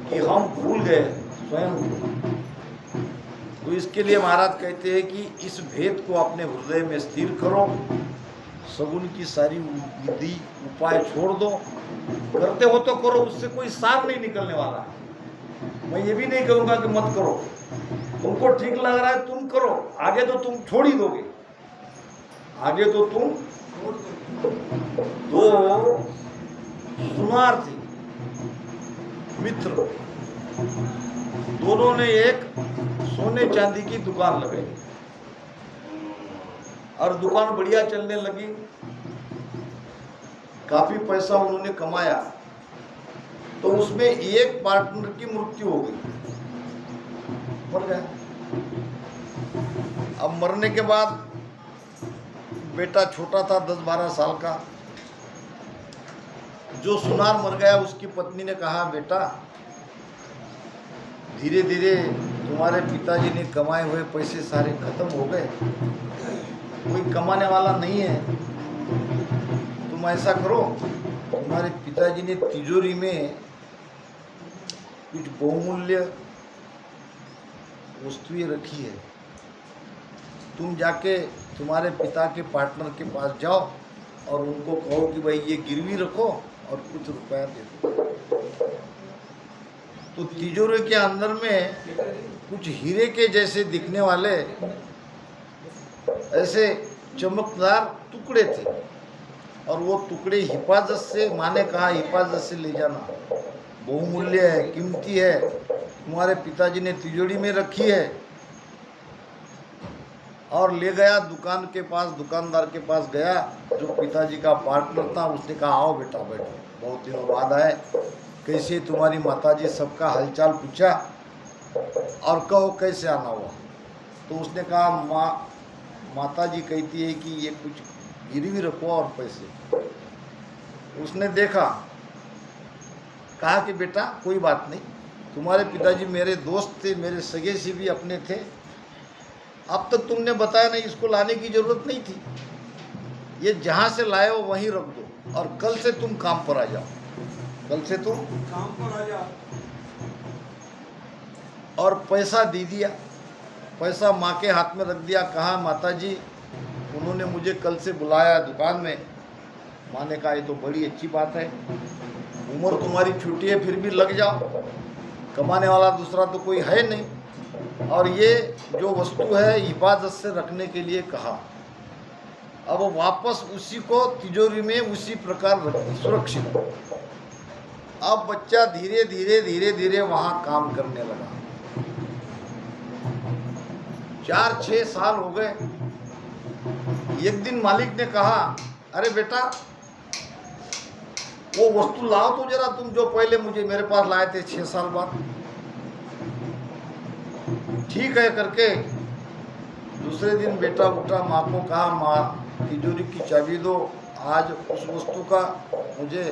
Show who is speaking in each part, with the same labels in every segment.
Speaker 1: कि हम भूल गए स्वयं को। तो इसके लिए महाराज कहते हैं कि इस भेद को अपने हृदय में स्थिर करो, सगुन की सारी विधि उपाय छोड़ दो, करते हो तो करो, उससे कोई सार नहीं निकलने वाला। मैं ये भी नहीं कहूँगा कि मत करो, तुमको ठीक लग रहा है तुम करो, आगे तो तुम छोड़ ही दोगे, आगे तो तुम दो सुनार्थी मित्र दोनों ने एक सोने चांदी की दुकान लगाई और दुकान बढ़िया चलने लगी, काफी पैसा उन्होंने कमाया। तो उसमें एक पार्टनर की मृत्यु हो गई, मर गया। अब मरने के बाद बेटा छोटा था 10-12 साल का, जो सुनार मर गया उसकी पत्नी ने कहा, बेटा धीरे धीरे तुम्हारे पिताजी ने कमाए हुए पैसे सारे खत्म हो गए, कोई कमाने वाला नहीं है, तुम ऐसा करो, तुम्हारे पिताजी ने तिजोरी में कुछ बहुमूल्य वस्तुएं रखी है, तुम जाके तुम्हारे पिता के पार्टनर के पास जाओ और उनको कहो कि भाई ये गिरवी रखो और कुछ रुपया दे दो। तो तिजोरी के अंदर में कुछ हीरे के जैसे दिखने वाले ऐसे चमकदार टुकड़े थे, और वो टुकड़े हिफाजत से, माँ ने कहा हिफाजत से ले जाना, बहुमूल्य है, कीमती है, तुम्हारे पिताजी ने तिजोरी में रखी है। और ले गया दुकान के पास, दुकानदार के पास गया, जो पिताजी का पार्टनर था। उसने कहा, आओ बेटा बैठो, बहुत दिनों बाद आए, कैसे तुम्हारी माताजी, सबका हालचाल पूछा और कहो कैसे आना हुआ। तो उसने कहा, माताजी कहती है कि ये कुछ गिरवी रखो और पैसे। उसने देखा, कहा कि बेटा कोई बात नहीं, तुम्हारे पिताजी मेरे दोस्त थे, मेरे सगे से भी अपने थे, अब तक तुमने बताया नहीं, इसको लाने की जरूरत नहीं थी, ये जहाँ से लाए हो वहीं रख दो और कल से तुम काम पर आ जाओ, कल से तुम काम पर आ जाओ। और पैसा दे दिया, पैसा माँ के हाथ में रख दिया, कहा माताजी उन्होंने मुझे कल से बुलाया दुकान में। माँ ने कहा, ये तो बड़ी अच्छी बात है, उम्र तुम्हारी छोटी है फिर भी लग जाओ, कमाने वाला दूसरा तो कोई है नहीं, और ये जो वस्तु है हिफाजत से रखने के लिए कहा। अब वापस उसी को तिजोरी में उसी प्रकार रख सुरक्षित। अब बच्चा धीरे धीरे धीरे धीरे वहाँ काम करने लगा। 4-6 साल हो गए। एक दिन मालिक ने कहा, अरे बेटा वो वस्तु लाओ तो जरा, तुम जो पहले मुझे मेरे पास लाए थे 6 साल बाद। ठीक है करके दूसरे दिन बेटा उठा, माँ को कहा, माँ तिजोरी की चाबी दो, आज उस वस्तु का मुझे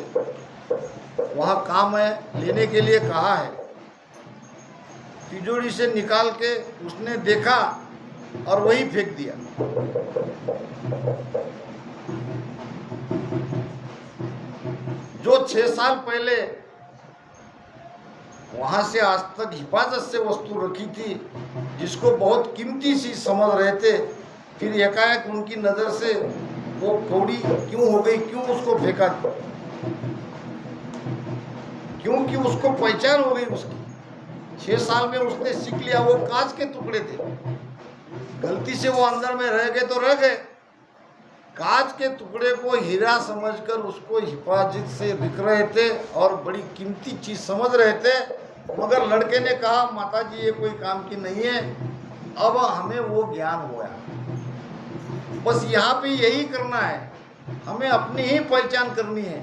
Speaker 1: वहाँ काम है, लेने के लिए कहा है। तिजोरी से निकाल के उसने देखा और वही फेंक दिया। जो 6 साल पहले वहां से आज तक हिफाजत से वस्तु रखी थी, जिसको बहुत कीमती सी समझ रहे थे, फिर एकाएक उनकी नजर से वो कौड़ी क्यों हो गई, क्यों उसको फेंका, क्योंकि उसको पहचान हो गई उसकी। 6 साल में उसने सीख लिया, वो कांच के टुकड़े थे, गलती से वो अंदर में रह गए तो रह गए, कांच के टुकड़े को हीरा समझकर उसको हिफाजत से रख रहे थे और बड़ी कीमती चीज समझ रहे थे। मगर लड़के ने कहा, माताजी ये कोई काम की नहीं है। अब हमें वो ज्ञान हुआ, बस यहाँ पे यही करना है, हमें अपनी ही पहचान करनी है।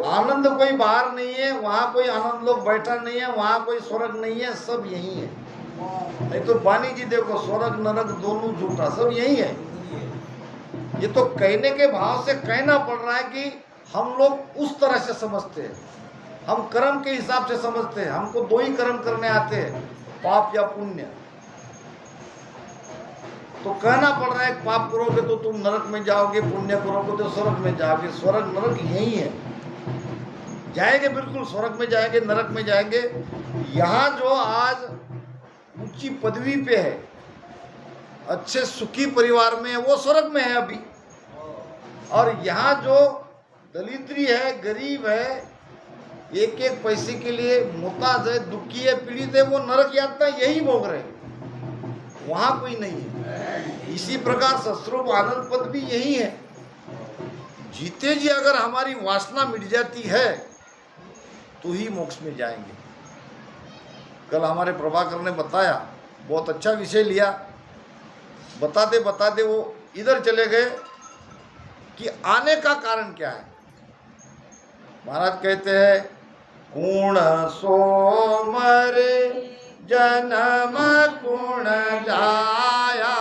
Speaker 1: आनंद कोई बाहर नहीं है, वहाँ कोई आनंद लोग बैठा नहीं है, वहाँ कोई स्वर्ग नहीं है, सब यही है। नहीं तो वाणी जी देखो, स्वर्ग नरक दोनों झूठा, सब यही है। ये तो कहने के भाव से कहना पड़ रहा है कि हम लोग उस तरह से समझते हैं, हम कर्म के हिसाब से समझते हैं, हमको 2 ही कर्म करने आते हैं, पाप या पुण्य। तो कहना पड़ रहा है, पाप करोगे तो तुम नरक में जाओगे, पुण्य करोगे तो स्वर्ग में जाओगे। स्वर्ग नरक यही है, जाएंगे बिल्कुल, स्वर्ग में जाएंगे, नरक में जाएंगे, यहाँ जो आज ऊंची पदवी पे है, अच्छे सुखी परिवार में है, वो स्वर्ग में है अभी। और यहाँ जो दलिद्री है, गरीब है, एक एक पैसे के लिए मोहताज है, दुखी है, पीड़ित है, वो नरक यातना यही भोग रहे, वहां कोई नहीं है। इसी प्रकार सस्रूप आनंद पद भी यही है। जीते जी अगर हमारी वासना मिट जाती है तो ही मोक्ष में जाएंगे। कल हमारे प्रभाकर ने बताया, बहुत अच्छा विषय लिया। बताते बताते वो इधर चले गए कि आने का कारण क्या है। महाराज कहते हैं, कुण सो मरे जन्म कुण जाया,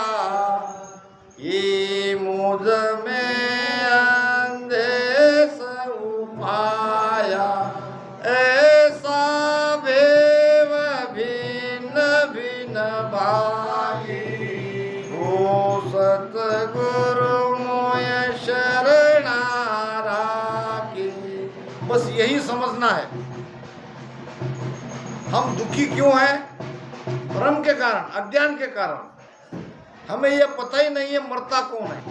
Speaker 1: ये मुझ में अंधेश उपाया, ऐसा भेव भिन्न भिन्न भागी, हो सतगुरु मोय शरणा राखी। बस यही समझना है, हम दुखी क्यों हैं? भ्रम के कारण, अज्ञान के कारण। हमें यह पता ही नहीं है मरता कौन है,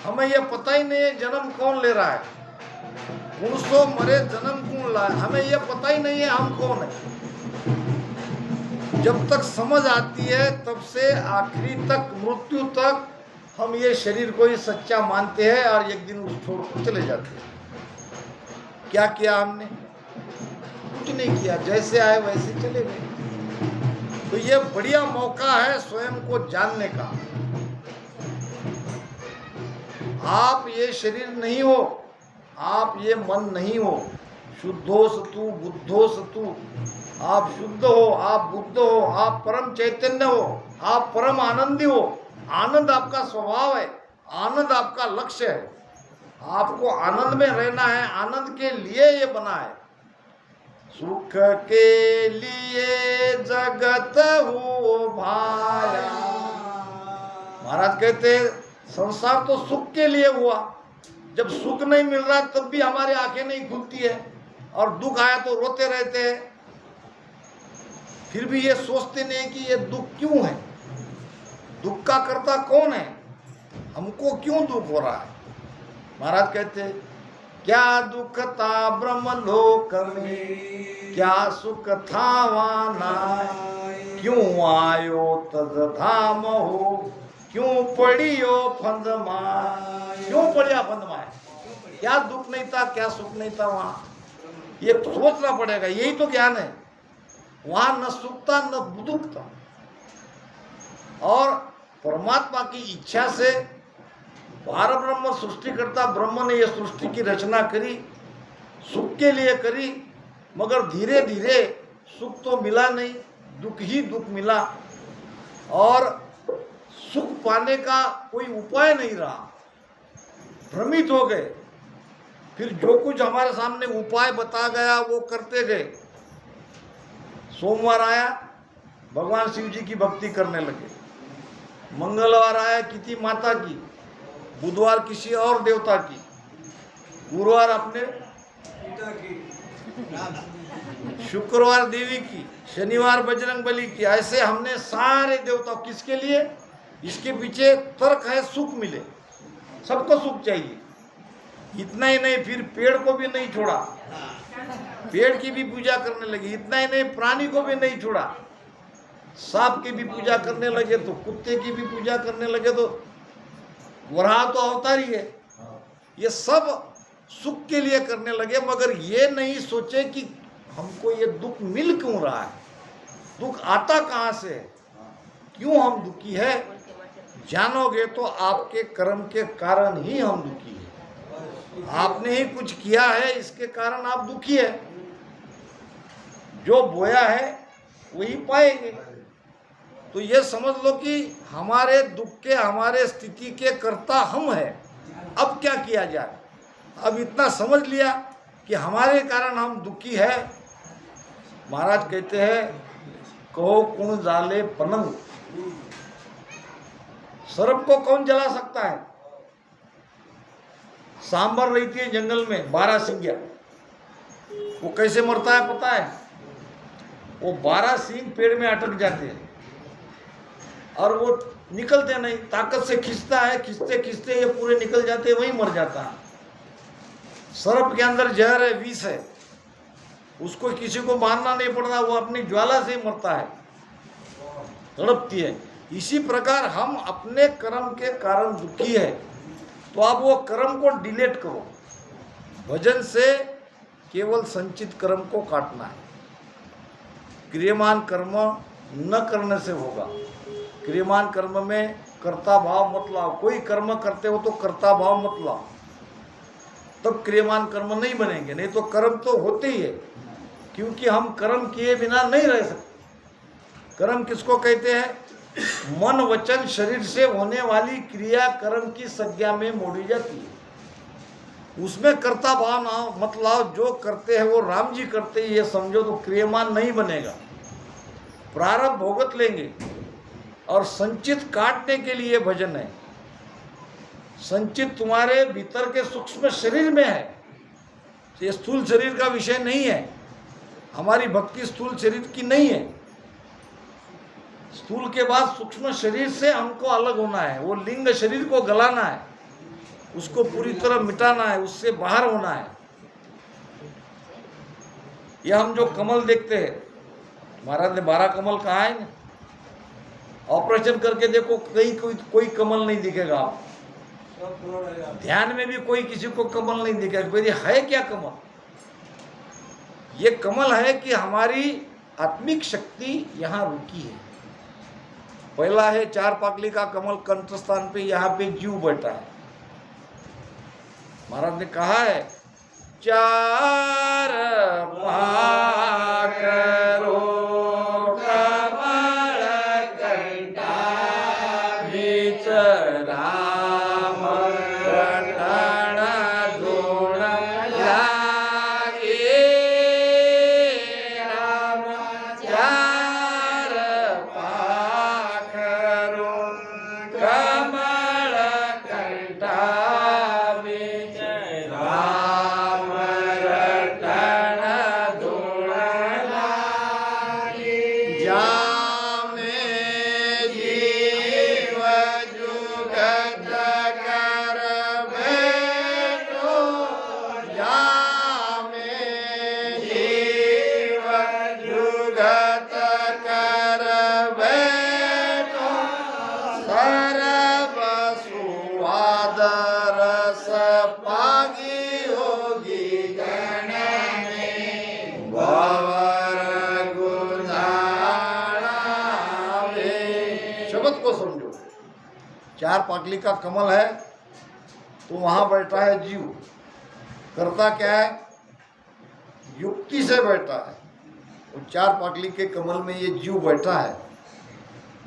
Speaker 1: हमें यह पता ही नहीं है जन्म कौन ले रहा है, पुरुषों मरे जन्म कौन लाए, हमें यह पता ही नहीं है हम कौन है। जब तक समझ आती है तब से आखिरी तक, मृत्यु तक हम ये शरीर को ही सच्चा मानते हैं और एक दिन उस छोड़ को चले जाते हैं। क्या किया हमने? कुछ नहीं किया, जैसे आए वैसे चले गए। तो ये बढ़िया मौका है स्वयं को जानने का। आप ये शरीर नहीं हो, आप ये मन नहीं हो। शुद्धो सतु बुद्धो सतु, आप शुद्ध हो, आप बुद्ध हो, आप परम चैतन्य हो, आप परम आनंदी हो। आनंद आपका स्वभाव है, आनंद आपका लक्ष्य है। आपको आनंद में रहना है, आनंद के लिए ये बना है। सुख के लिए जगत हो भाया। महाराज कहते हैं संसार तो सुख के लिए हुआ। जब सुख नहीं मिल रहा तब भी हमारी आंखें नहीं खुलती है, और दुख आया तो रोते रहते हैं। फिर भी ये सोचते नहीं कि ये दुख क्यों है, दुख का कर्ता कौन है, हमको क्यों दुख हो रहा है। महाराज कहते हैं, क्या दुख था ब्रह्मलोक में, क्या सुख था वहाँ, क्यों आयो तज धाम हो, क्यों पड़ियो फंद माय, क्यों पड़िया फंद माय। क्या दुख नहीं था, क्या सुख नहीं था वहाँ, ये सोचना पड़ेगा। यही तो ज्ञान है। वहाँ न सुख था न दुख था, और परमात्मा की इच्छा से पार ब्रह्म सृष्टिकर्ता ब्रह्म ने यह सृष्टि की रचना करी, सुख के लिए करी। मगर धीरे धीरे सुख तो मिला नहीं, दुख ही दुख मिला, और सुख पाने का कोई उपाय नहीं रहा। भ्रमित हो गए। फिर जो कुछ हमारे सामने उपाय बता गया वो करते गए। सोमवार आया, भगवान शिव जी की भक्ति करने लगे। मंगलवार आया किसी माता की, बुधवार किसी और देवता की, गुरुवार अपने पिता की, शुक्रवार देवी की, शनिवार बजरंग बली की। ऐसे हमने सारे देवताओं, किसके लिए? इसके पीछे तर्क है, सुख मिले, सबको सुख चाहिए। इतना ही नहीं, फिर पेड़ को भी नहीं छोड़ा, पेड़ की भी पूजा करने लगे। इतना ही नहीं, प्राणी को भी नहीं छोड़ा, सांप की भी पूजा करने लगे, तो कुत्ते की भी पूजा करने लगे, तो वराह तो अवतार ही है। ये सब सुख के लिए करने लगे, मगर ये नहीं सोचे कि हमको ये दुख मिल क्यों रहा है, दुख आता कहाँ से है, क्यों हम दुखी है। जानोगे तो आपके कर्म के कारण ही हम दुखी है। आपने ही कुछ किया है, इसके कारण आप दुखी है। जो बोया है वही पाएंगे। तो ये समझ लो कि हमारे दुख के, हमारे स्थिति के कर्ता हम हैं। अब क्या किया जाए? अब इतना समझ लिया कि हमारे कारण हम दुखी है। महाराज कहते हैं, कहो कुण जाले पनंग, सर्प को कौन जला सकता है? सांबर रहती है जंगल में, 12 सिंगिया, वो कैसे मरता है पता है? वो 12 सींग पेड़ में अटक जाते हैं और वो निकलते नहीं, ताकत से खींचता है, खींचते खींचते ये पूरे निकल जाते हैं, वहीं मर जाता है। सर्प के अंदर जहर है, विष है, उसको किसी को मारना नहीं पड़ता, वो अपनी ज्वाला से ही मरता है, तड़पती है। इसी प्रकार हम अपने कर्म के कारण दुखी है, तो आप वो कर्म को डिलीट करो। भजन से केवल संचित कर्म को काटना है। क्रियमान कर्म न करने से होगा। क्रियमान कर्म में कर्ता भाव मत लाओ। कोई कर्म करते हो तो कर्ता भाव मत लाओ, तब क्रियमान कर्म नहीं बनेंगे। नहीं तो कर्म तो होते ही है, क्योंकि हम कर्म किए बिना नहीं रह सकते। कर्म किसको कहते हैं? मन वचन शरीर से होने वाली क्रिया कर्म की संज्ञा में मोड़ी जाती है। उसमें कर्ता भाव ना मत लाओ। जो करते हैं वो राम जी करते हैं, ये समझो तो क्रियमान नहीं बनेगा। प्रारब्ध भोगत लेंगे। और संचित काटने के लिए भजन है। संचित तुम्हारे भीतर के सूक्ष्म शरीर में है, ये स्थूल शरीर का विषय नहीं है। हमारी भक्ति स्थूल शरीर की नहीं है। स्थूल के बाद सूक्ष्म शरीर से हमको अलग होना है। वो लिंग शरीर को गलाना है, उसको पूरी तरह मिटाना है, उससे बाहर होना है। यह हम जो कमल देखते हैं, महाराज ने 12 कमल कहा है ना, ऑपरेशन करके देखो कहीं कोई कमल नहीं दिखेगा। आप ध्यान में भी कोई किसी को कमल नहीं दिखेगा। भाई है क्या कमल? ये कमल है कि हमारी आत्मिक शक्ति यहाँ रुकी है। पहला है 4 पाकली का कमल कंठस्थान पे, यहाँ पे जीव बैठा है। महाराज ने कहा है 4 पाकरो कमल कंठा बीच राम रटण धुन लागे। राम 4 पाकरो कमल कंठा बीच राम रटण धुन लागे। जामे जीव जुगत कर बैठो। जामे जीव जुगत कर बैठो। सर्व सुवाद रस पागी होगी गण में। भंवर गुंजाना वे। शब्द को समझो। 4 पाकली का कमल है, तो वहां बैठा है जीव। करता क्या है? युक्ति से बैठा है। वो 4 पाकली के कमल में ये जीव बैठा है।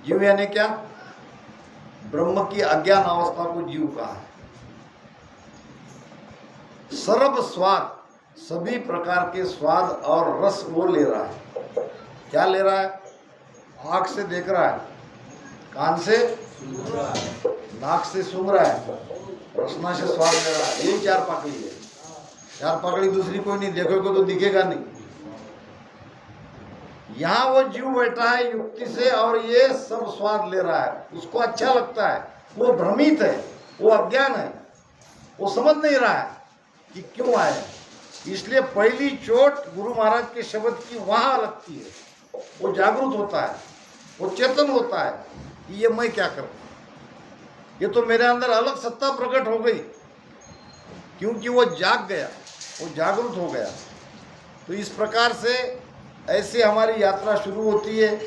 Speaker 1: जीव यानी क्या? ब्रह्म की अज्ञान अवस्था को जीव कहा है। सर्व स्वाद, सभी प्रकार के स्वाद और रस वो ले रहा है। क्या ले रहा है? आँख से देख रहा है, कान से नाक से सूंघ रहा है, रसना से स्वाद ले रहा है। यही 4 पाकली है। 4 पाकली दूसरी कोई नहीं, देखोगे तो दिखेगा नहीं। यहाँ वो जीव बैठा है युक्ति से, और ये सब स्वाद ले रहा है। उसको अच्छा लगता है, वो भ्रमित है, वो अज्ञान है, वो समझ नहीं रहा है कि क्यों आए। इसलिए पहली चोट गुरु महाराज के शब्द की वहां लगती है। वो जागरूक होता है, वो चेतन होता है कि ये मैं क्या करूं, ये तो मेरे अंदर अलग सत्ता प्रकट हो गई, क्योंकि वो जाग गया, वो जागरूक हो गया। तो इस प्रकार से ऐसे हमारी यात्रा शुरू होती है।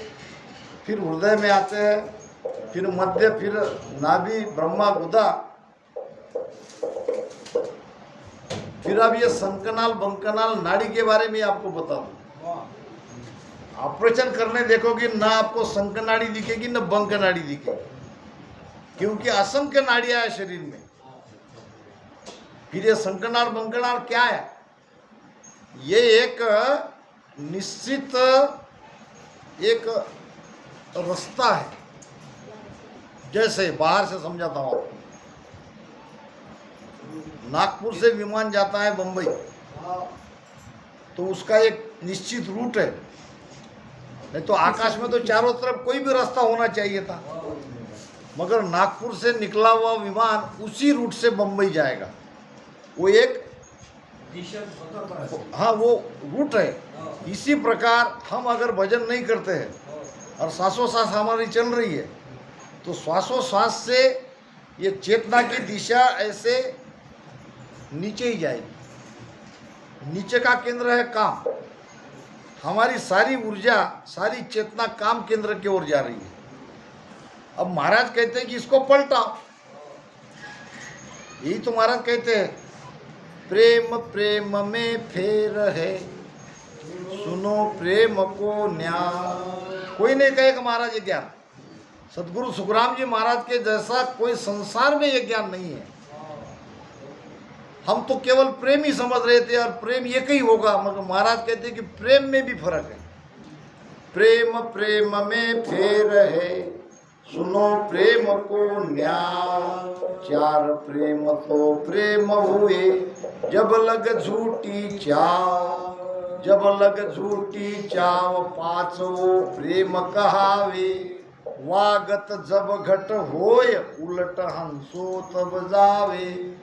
Speaker 1: फिर हृदय में आते हैं, फिर मध्य, फिर नाभि, ब्रह्मा, गुदा, फिर अब ये संकनाल बंकनाल नाड़ी के बारे में आपको बता दूं। ऑपरेशन करने देखोगे ना, आपको संकनाड़ी दिखेगी ना बंकनाड़ी दिखेगी, क्योंकि असंख्य नाड़ियां है शरीर में। फिर ये संकनाल बंकनाल क्या है? ये एक निश्चित एक रास्ता है। जैसे बाहर से समझाता हूं आपको, नागपुर से विमान जाता है बंबई, तो उसका एक निश्चित रूट है। नहीं तो आकाश में तो चारों तरफ कोई भी रास्ता होना चाहिए था, मगर नागपुर से निकला हुआ विमान उसी रूट से बम्बई जाएगा। वो एक हाँ वो रूट है। इसी प्रकार हम अगर भजन नहीं करते हैं और श्वासोश्वास हमारी चल रही है तो श्वासोश्वास से ये चेतना की दिशा ऐसे नीचे ही जाएगी। नीचे का केंद्र है काम। हमारी सारी ऊर्जा, सारी चेतना काम केंद्र की ओर जा रही है। अब महाराज कहते हैं कि इसको पलटाओ। यही तो महाराज कहते हैं, प्रेम प्रेम में फेर है, सुनो प्रेम को न्याय। कोई नहीं कहेगा महाराज ये ज्ञान। सदगुरु सुखराम जी महाराज के जैसा कोई संसार में ये ज्ञान नहीं है। हम तो केवल प्रेम ही समझ रहे थे और प्रेम एक ही होगा, मगर महाराज कहते हैं कि प्रेम में भी फर्क है। प्रेम प्रेम में फेर है, सुनो प्रेम को न्याय। चार प्रेम तो प्रेम हुए, जब लग झूठी चाव। जब लग झूठी चाव, पांचों प्रेम कहावे। वागत जब घट होय, उलट हंसो तब जावे।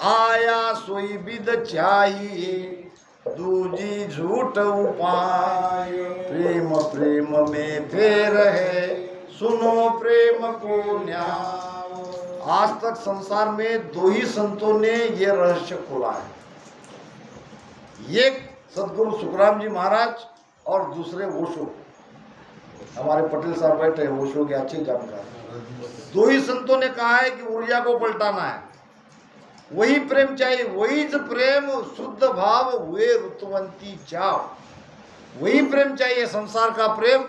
Speaker 1: आया सोई विद चाहिए, दूजी झूठ उपाय। प्रेम प्रेम में फेर है, सुनो प्रेम को न्याय। आज तक संसार में दो ही संतों ने ये रहस्य खोला है, एक सदगुरु सुखराम जी महाराज और दूसरे ओशो। हमारे पटेल साहब बैठे, ओशो के अच्छे जानकार। दो ही संतों ने कहा है कि ऊर्जा को पलटाना है, वही प्रेम चाहिए। वही जो प्रेम शुद्ध भाव हुए ऋतुवंती चाव। वही प्रेम चाहिए, संसार का प्रेम,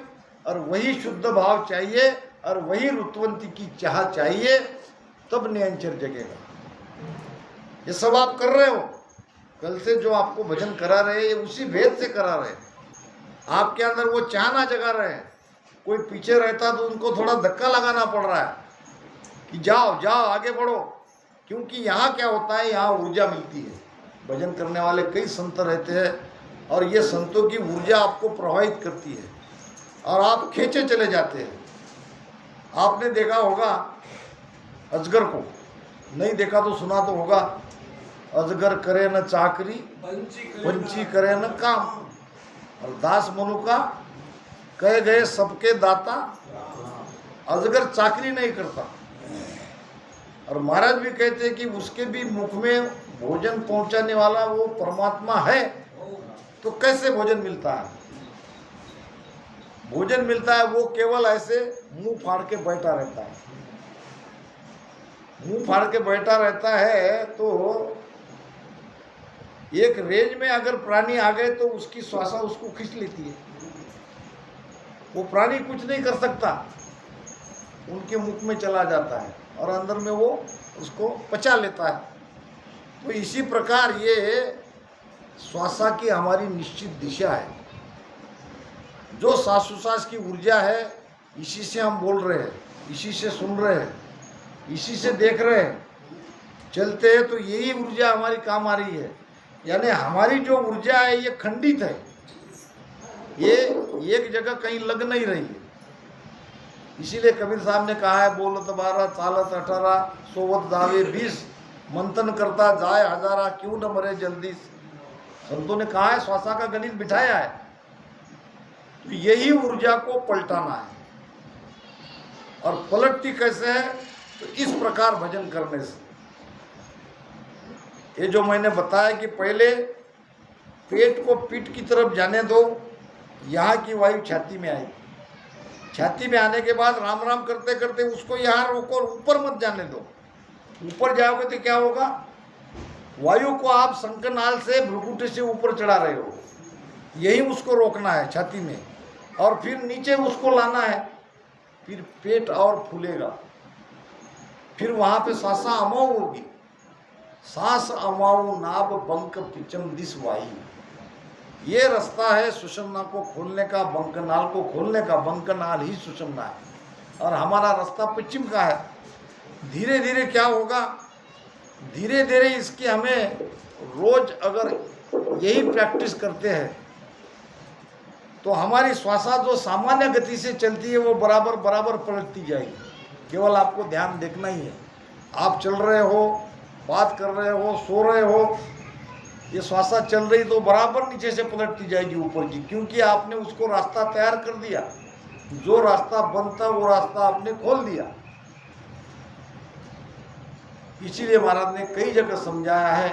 Speaker 1: और वही शुद्ध भाव चाहिए और वही ऋतुवंती की चाह चाहिए, तब नियंचर जगेगा। ये सब आप कर रहे हो। कल से जो आपको भजन करा रहे हैं उसी भेद से करा रहे हैं। आपके अंदर वो चाह ना जगा रहे हैं। कोई पीछे रहता तो उनको थोड़ा धक्का लगाना पड़ रहा है कि जाओ जाओ आगे बढ़ो। क्योंकि यहाँ क्या होता है, यहाँ ऊर्जा मिलती है। भजन करने वाले कई संत रहते हैं और ये संतों की ऊर्जा आपको प्रभावित करती है और आप खींचे चले जाते हैं। आपने देखा होगा अजगर को, नहीं देखा तो सुना तो होगा। अजगर करे न चाकरी, पंछी करे न काम, और दास मनु का कहे गए सबके दाता। अजगर चाकरी नहीं करता। और महाराज भी कहते हैं कि उसके भी मुख में भोजन पहुंचाने वाला वो परमात्मा है। तो कैसे भोजन मिलता है? भोजन मिलता है वो केवल ऐसे मुंह फाड़ के बैठा रहता है। मुंह फाड़ के बैठा रहता है तो एक रेंज में अगर प्राणी आ गए तो उसकी श्वासा उसको खींच लेती है। वो प्राणी कुछ नहीं कर सकता, उनके मुख में चला जाता है और अंदर में वो उसको पचा लेता है। तो इसी प्रकार ये श्वासा की हमारी निश्चित दिशा है। जो श्वासोश्वास की ऊर्जा है, इसी से हम बोल रहे हैं, इसी से सुन रहे हैं, इसी से देख रहे हैं, चलते हैं, तो यही ऊर्जा हमारी काम आ रही है। यानी हमारी जो ऊर्जा है ये खंडित है, ये एक जगह कहीं लग नहीं रही है। इसीलिए कबीर साहब ने कहा है, बोलत 12 चालत 18 सोवत जावे 20, मंथन करता जाए हजारा क्यों न मरे जल्दी। संतों ने कहा है, श्वासा का गणित बिठाया है। तो यही ऊर्जा को पलटाना है। और पलटती कैसे है? तो इस प्रकार भजन करने से। ये जो मैंने बताया कि पहले पेट को पीठ की तरफ जाने दो, यहाँ की वायु छाती में आई। छाती में आने के बाद राम राम करते करते उसको यहाँ रोको, ऊपर मत जाने दो। ऊपर जाओगे तो क्या होगा? वायु को आप शंखनाल से भ्रुकुटी से ऊपर चढ़ा रहे हो। यही उसको रोकना है छाती में, और फिर नीचे उसको लाना है। फिर पेट और फूलेगा, फिर वहाँ पे सांसा अमाऊ होगी। सांस अमाऊ नाभ बंक पिचम दिस वायु। ये रास्ता है सुषुम्ना को खोलने का, बंकनाल को खोलने का। बंकनाल ही सुषुम्ना है और हमारा रास्ता पश्चिम का है। धीरे धीरे क्या होगा? धीरे धीरे इसकी हमें रोज अगर यही प्रैक्टिस करते हैं तो हमारी श्वासा जो सामान्य गति से चलती है वो बराबर बराबर पलटती जाएगी। केवल आपको ध्यान देखना ही है। आप चल रहे हो, बात कर रहे हो, सो रहे हो, ये श्वासा चल रही तो बराबर नीचे से पलटती जाएगी ऊपर की, क्योंकि आपने उसको रास्ता तैयार कर दिया। जो रास्ता बंद था वो रास्ता आपने खोल दिया। इसीलिए महाराज ने कई जगह समझाया है।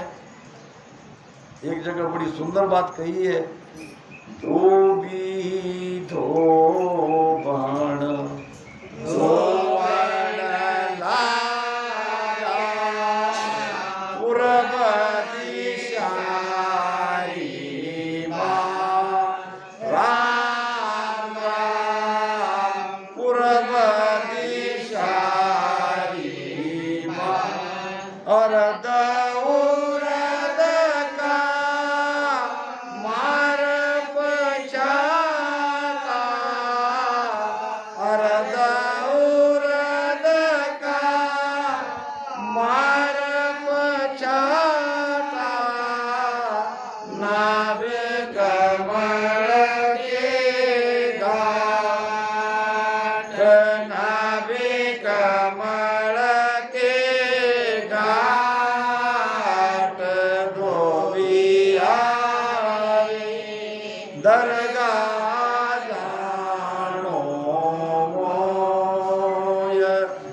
Speaker 1: एक जगह बड़ी सुंदर बात कही है, धोबी धोबण धोबण लाया पूरब दिशारी माँ राम राम पूरब दिशारी माँ और दौरद का मार पछाता और दौरद का मार पछाता नावे कमल के घाट नावे कमल के घाट धोबी आए दरगाह जानो मोय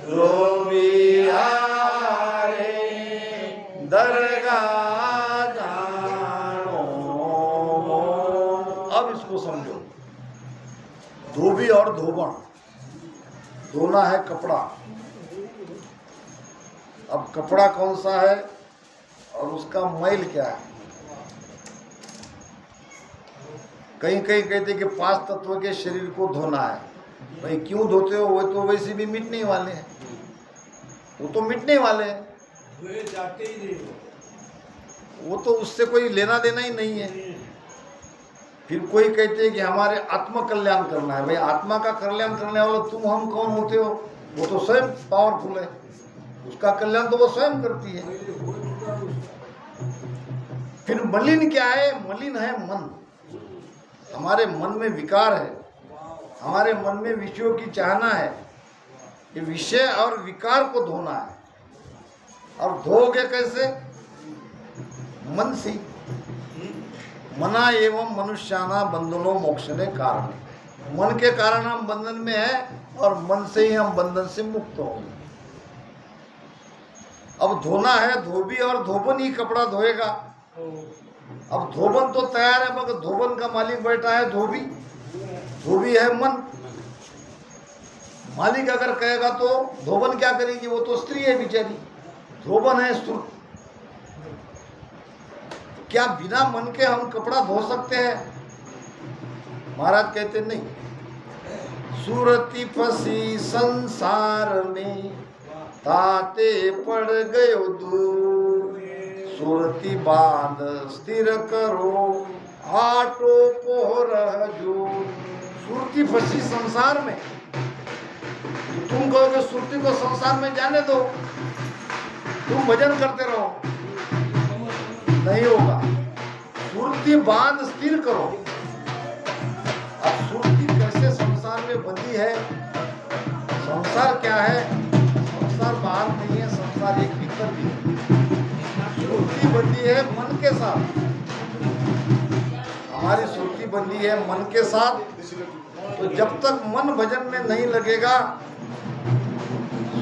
Speaker 1: धोबी आए दरगाह जानो मोय। अब इसको समझो, धोबी और धोबण, धोना है कपड़ा। अब कपड़ा कौन सा है और उसका मैल क्या है? कहीं कहीं कहते कि 5 तत्व के शरीर को धोना है। भाई क्यों धोते हो? वो तो वैसे भी मिटने वाले हैं, वो तो मिटने वाले हैं, वो तो उससे कोई लेना देना ही नहीं है। फिर कोई कहते हैं कि हमारे आत्म कल्याण करना है। भाई आत्मा का कल्याण करने वाला तुम हम कौन होते हो? वो तो स्वयं पावरफुल है, उसका कल्याण तो वो स्वयं करती है। फिर मलिन क्या है? मलिन है मन। हमारे मन में विकार है, हमारे मन में विषयों की चाहना है। ये विषय और विकार को धोना है। और धोगे कैसे? मन से। मना एवं मनुष्याना बंधनो मोक्षने कारण। मन के कारण हम बंधन में हैं और मन से ही हम बंधन से मुक्त होंगे। अब धोना है, धोबी और धोबन ही कपड़ा धोएगा। अब धोबन तो तैयार है, मगर धोबन का मालिक बैठा है धोबी। धोबी है मन। मालिक अगर कहेगा तो धोबन क्या करेगी? वो तो स्त्री है बेचारी, धोबन है सुर। क्या बिना मन के हम कपड़ा धो सकते हैं? महाराज कहते नहीं। सूरती फंसी संसार में ताते पड़ गयो दूर। सूरती बांध स्थिर करो आटो पोर हजूर। सुरती फंसी संसार में, तुम कहोगे सुरती को संसार में जाने दो, तुम भजन करते रहो, नहीं होगा। सुरती बांध स्थिर करो। अब सुरती कैसे संसार में बंधी है? संसार क्या है? संसार बाहर नहीं है, संसार एक भीतर भी है। सुरती बंधी है मन के साथ। हमारी सुरती बंधी है मन के साथ। तो जब तक मन भजन में नहीं लगेगा,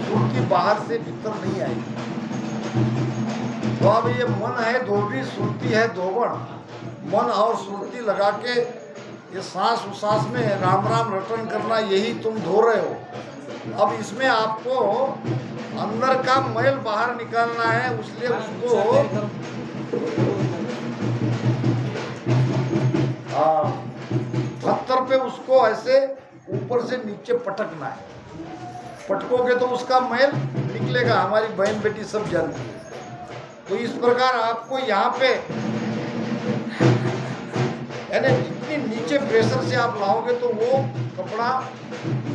Speaker 1: सुरती बाहर से भीतर नहीं आएगी। तो अब ये मन है धोबी, सुरती है धोबण। मन और सुरती लगा के ये सांस उसास में राम राम रटन करना, यही तुम धो रहे हो। अब इसमें आपको अंदर का मैल बाहर निकालना है, इसलिए उसको पत्थर पे उसको ऐसे ऊपर से नीचे पटकना है। पटकोगे तो उसका मैल निकलेगा। हमारी बहन बेटी सब जानती है। तो इस प्रकार आपको यहाँ पे यानी जितनी नीचे प्रेशर से आप लाओगे तो वो कपड़ा,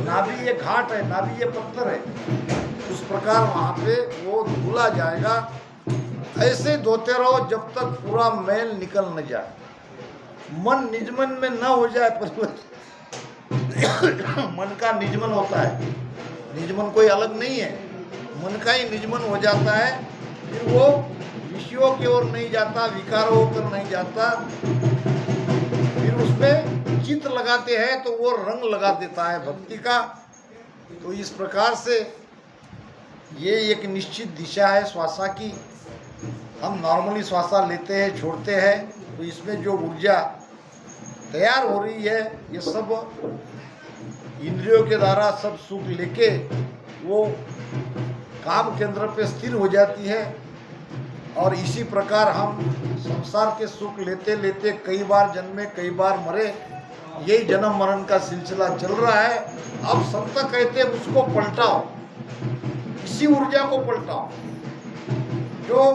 Speaker 1: नाभि ये घाट है, नाभि ये पत्थर है, उस प्रकार वहाँ पे वो धुला जाएगा। ऐसे धोते रहो जब तक पूरा मैल निकल न जाए। मन निजमन में न हो जाए परिवर्तन। मन का निजमन होता है, निजमन कोई अलग नहीं है, मन का ही निजमन हो जाता है, फिर वो विषयों की ओर नहीं जाता, विकारों होकर नहीं जाता, फिर उसमें चित्त लगाते हैं तो वो रंग लगा देता है भक्ति का। तो इस प्रकार से ये एक निश्चित दिशा है श्वासा की। हम नॉर्मली श्वासा लेते हैं, छोड़ते हैं, तो इसमें जो ऊर्जा तैयार हो रही है ये सब इंद्रियों के द्वारा सब सुख लेके वो काम केंद्र पे स्थिर हो जाती है। और इसी प्रकार हम संसार के सुख लेते लेते कई बार जन्मे, कई बार मरे, यही जन्म मरण का सिलसिला चल रहा है। अब संत कहते हैं उसको पलटाओ, इसी ऊर्जा को पलटाओ जो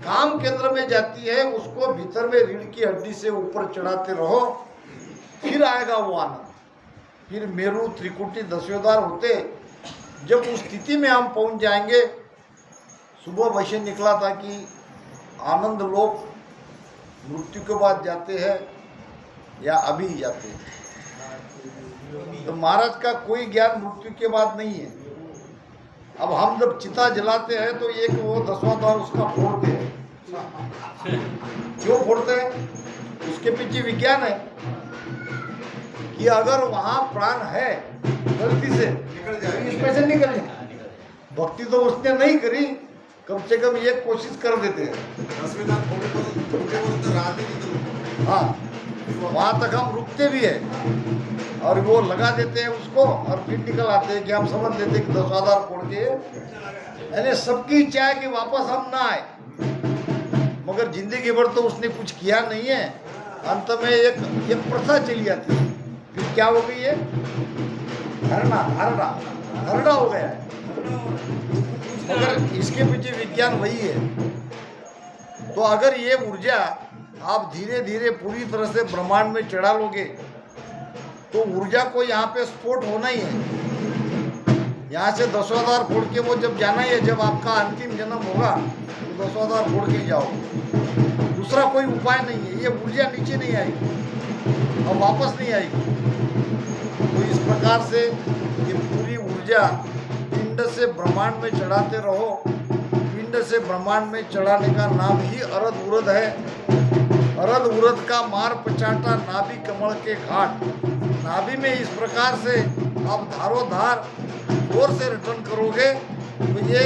Speaker 1: काम केंद्र में जाती है, उसको भीतर में रीढ़ की हड्डी से ऊपर चढ़ाते रहो, फिर आएगा वो आनंद। फिर मेरु त्रिकुटी दस्योद्धार होते जब उस स्थिति में हम पहुंच जाएंगे। सुबह वैसे निकला था कि आनंद लोग मृत्यु के बाद जाते हैं या अभी जाते हैं, तो महाराज का कोई ज्ञान मृत्यु के बाद नहीं है। अब हम जब चिता जलाते हैं तो एक वो 10वां द्वार उसका फोड़ते हैं। क्यों फोड़ते हैं? उसके पीछे विज्ञान है कि अगर वहां प्राण है गलती से इसमें से निकल जाए। भक्ति तो उसने नहीं करी, कम से कम ये कोशिश कर देते हैं। हाँ, वहां तक हम रुकते भी है और वो लगा देते हैं उसको और फिर निकल आते हैं कि हम समझ लेते हैं कि 10वां द्वार फोड़ के, यानी सबकी इच्छा है कि वापस हम ना आए, मगर जिंदगी भर तो उसने कुछ किया नहीं है। अंत में एक प्रथा चली जाती है, फिर क्या हो गई है? धरना हो गया है। मगर इसके पीछे विज्ञान वही है। तो अगर ये ऊर्जा आप धीरे धीरे पूरी तरह से ब्रह्मांड में चढ़ा लोगे तो ऊर्जा को यहाँ पे स्फोट होना ही है। यहाँ से 10वां द्वार फोड़ के वो जब जाना ही है, जब आपका अंतिम जन्म होगा तो 10वां द्वार फोड़ के जाओगे। दूसरा कोई उपाय नहीं है। ये ऊर्जा नीचे नहीं आएगी और वापस नहीं आएगी। तो इस प्रकार से ये पूरी ऊर्जा पिंड से ब्रह्मांड में चढ़ाते रहो। पिंड से ब्रह्मांड में चढ़ाने का नाम ही अरद उरद है। अरद उरद का मार पचाटा नाभि कमल के घाट। नाभि में इस प्रकार से आप धारो धार जोर से रिटर्न करोगे तो ये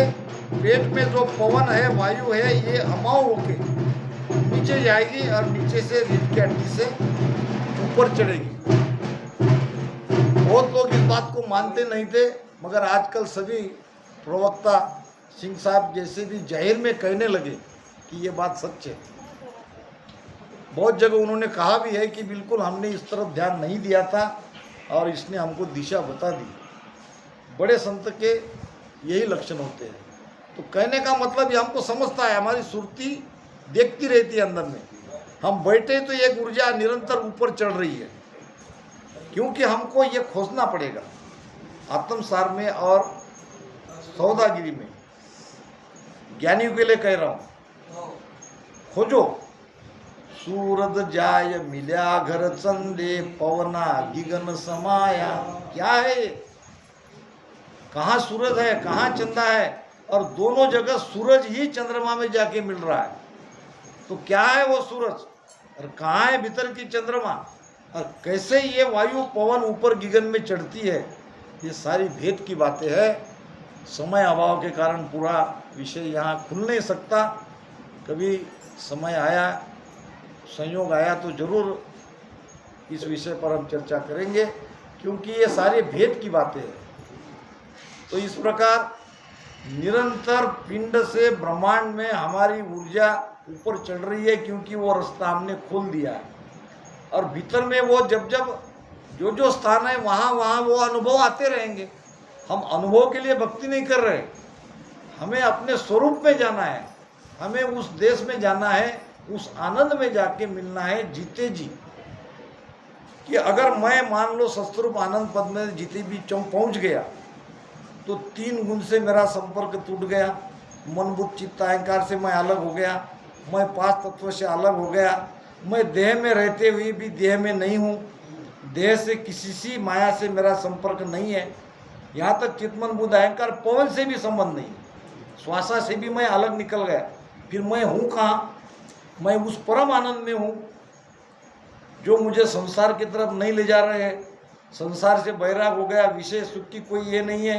Speaker 1: पेट में जो पवन है, वायु है, ये अमाव होके नीचे जाएगी और नीचे से रीढ़ की हड्डी से ऊपर चढ़ेगी। बहुत लोग इस बात को मानते नहीं थे, मगर आजकल सभी प्रवक्ता सिंह साहब जैसे भी जाहिर में कहने लगे कि ये बात सच है। बहुत जगह उन्होंने कहा भी है कि बिल्कुल हमने इस तरफ ध्यान नहीं दिया था और इसने हमको दिशा बता दी। बड़े संत के यही लक्षण होते हैं। तो कहने का मतलब ये हमको समझता है, हमारी सुरती देखती रहती है अंदर में। हम बैठे तो एक ऊर्जा निरंतर ऊपर चढ़ रही है, क्योंकि हमको ये खोजना पड़ेगा आत्मसार में और सौदागिरी में। ज्ञानियों के लिए कह रहा हूं, खोजो। सूरज जाय मिल्या घर चंदे, पवना गिगन समाया। क्या है ये? कहाँ सूरज है, कहाँ चंदा है? और दोनों जगह सूरज ही चंद्रमा में जाके मिल रहा है। तो क्या है वो सूरज और कहाँ है भीतर की चंद्रमा, और कैसे ये वायु पवन ऊपर गिगन में चढ़ती है? ये सारी भेद की बातें हैं। समय अभाव के कारण पूरा विषय यहाँ खुल नहीं सकता। कभी समय आया, संयोग आया तो जरूर इस विषय पर हम चर्चा करेंगे, क्योंकि ये सारे भेद की बातें हैं। तो इस प्रकार निरंतर पिंड से ब्रह्मांड में हमारी ऊर्जा ऊपर चढ़ रही है, क्योंकि वो रास्ता हमने खोल दिया है। और भीतर में वो जब जब जो स्थान है वहाँ वहाँ वो अनुभव आते रहेंगे। हम अनुभव के लिए भक्ति नहीं कर रहे, हमें अपने स्वरूप में जाना है, हमें उस देश में जाना है, उस आनंद में जाके मिलना है जीते जी। कि अगर मैं मान लो सस्तरूप आनंद पद में जीते भी पहुँच गया तो 3 गुण से मेरा संपर्क टूट गया। मन बुद्धि चित्त अहंकार से मैं अलग हो गया, मैं 5 तत्व से अलग हो गया, मैं देह में रहते हुए भी देह में नहीं हूँ, देह से किसी सी माया से मेरा संपर्क नहीं है, यहाँ तक चित्मन बुद्ध अहंकार पवन से भी संबंध नहीं, श्वासा से भी मैं अलग निकल गया। फिर मैं हूँ कहाँ? मैं उस परम आनंद में हूँ जो मुझे संसार की तरफ नहीं ले जा रहे हैं। संसार से बैराग हो गया, विषय सुख की कोई ये नहीं है,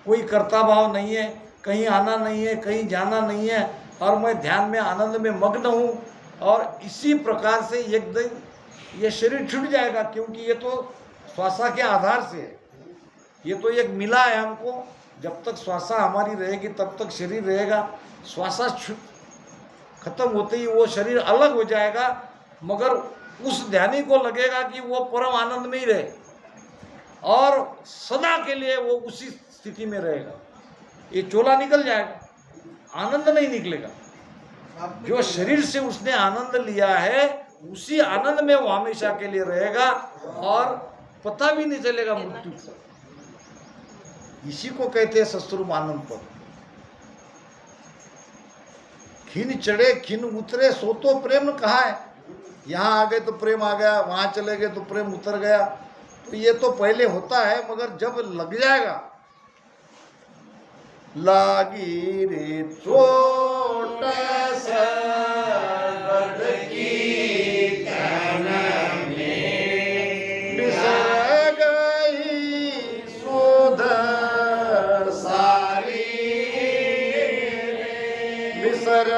Speaker 1: कोई कर्ता भाव नहीं है, कहीं आना नहीं है, कहीं जाना नहीं है, और मैं ध्यान में आनंद में मग्न हूँ। और इसी प्रकार से एक दिन ये शरीर छूट जाएगा, क्योंकि ये तो श्वासा के आधार से है, ये तो एक मिला है हमको। जब तक श्वासा हमारी रहेगी तब तक शरीर रहेगा। श्वासा खत्म होते ही वो शरीर अलग हो जाएगा, मगर उस ध्यानी को लगेगा कि वो परम आनंद में ही रहे और सदा के लिए वो उसी स्थिति में रहेगा। ये चोला निकल जाएगा, आनंद नहीं निकलेगा। जो शरीर से उसने आनंद लिया है उसी आनंद में वो हमेशा के लिए रहेगा और पता भी नहीं चलेगा मृत्यु को। इसी को कहते हैं सस्वरूप आनंद पद। खिन चढ़े खिन उतरे सो तो प्रेम कहाँ है? यहाँ आ गए तो प्रेम आ गया, वहां चले गए तो प्रेम उतर गया। तो ये तो पहले होता है, मगर जब लग जाएगा, लागी रे चोट बिसर गई सुध सारी, बिसर